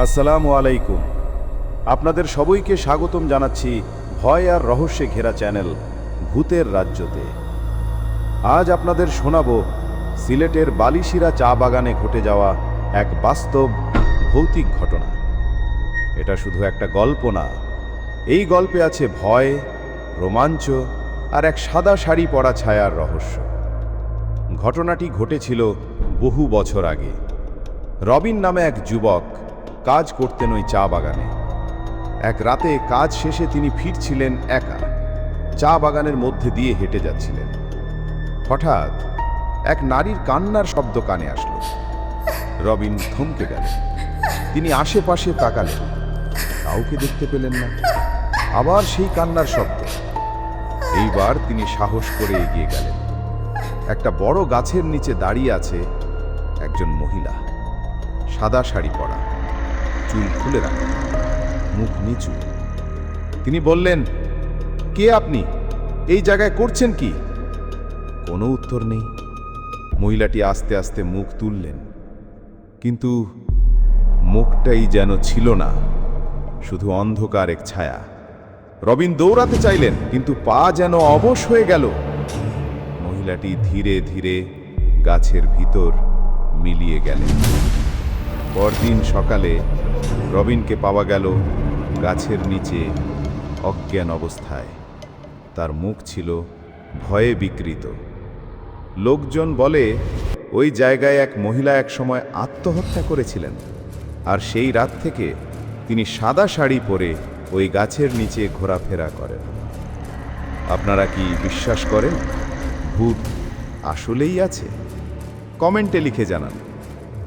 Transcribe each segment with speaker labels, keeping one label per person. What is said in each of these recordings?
Speaker 1: আসসালামু আলাইকুম। আপনাদের সবাইকে স্বাগতম জানাচ্ছি ভয় আর রহস্যে ঘেরা চ্যানেল ভূতের রাজ্যতে। আজ আপনাদের শোনাব সিলেটের বালিশিরা চা বাগানে ঘটে যাওয়া এক বাস্তব ভৌতিক ঘটনা। এটা শুধু একটা গল্প না, এই গল্পে আছে ভয়, রোমাঞ্চ আর এক সাদা শাড়ি পরা ছায়ার রহস্য। ঘটনাটি ঘটেছিল বহু বছর আগে। রবিন নামে এক যুবক কাজ করতেন ওই চা বাগানে। এক রাতে কাজ শেষে তিনি ফিরছিলেন একা, চা বাগানের মধ্যে দিয়ে হেঁটে যাচ্ছিলেন। হঠাৎ এক নারীর কান্নার শব্দ কানে আসলো। রবিন থমকে গেলেন। তিনি আশেপাশে তাকালেন, কাউকে দেখতে পেলেন না। আবার সেই কান্নার শব্দ। এইবার তিনি সাহস করে এগিয়ে গেলেন। একটা বড় গাছের নিচে দাঁড়িয়ে আছে একজন মহিলা, সাদা শাড়ি পরা, চুল খুলে রাখা, মুখ নিচু। তিনি বললেন, কে আপনি? এই জায়গায় করছেন কি? কোনো উত্তর নেই। মহিলাটি আস্তে আস্তে মুখ তুললেন, কিন্তু মুখটাই যেন ছিল না, শুধু অন্ধকার এক ছায়া। রবিন দৌড়াতে চাইলেন, কিন্তু পা যেন অবশ হয়ে গেল। মহিলাটি ধীরে ধীরে গাছের ভিতর মিলিয়ে গেলেন। পরদিন সকালে রবিনকে পাওয়া গেল গাছের নিচে অজ্ঞান অবস্থায়। তার মুখ ছিল ভয়ে বিকৃত। লোকজন বলে ওই জায়গায় এক মহিলা একসময় আত্মহত্যা করেছিলেন, আর সেই রাত থেকে তিনি সাদা শাড়ি পরে ওই গাছের নিচে ঘোরাফেরা করেন। আপনারা কি বিশ্বাস করেন ভূত আসলেই আছে? কমেন্টে লিখে জানান।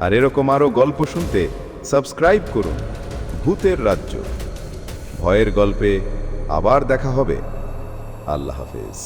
Speaker 1: আর এরকম আরও গল্প শুনতে সাবস্ক্রাইব করুন ভূতের রাজ্য। ভয়ের গল্পে আবার দেখা হবে। আল্লাহ হাফেজ।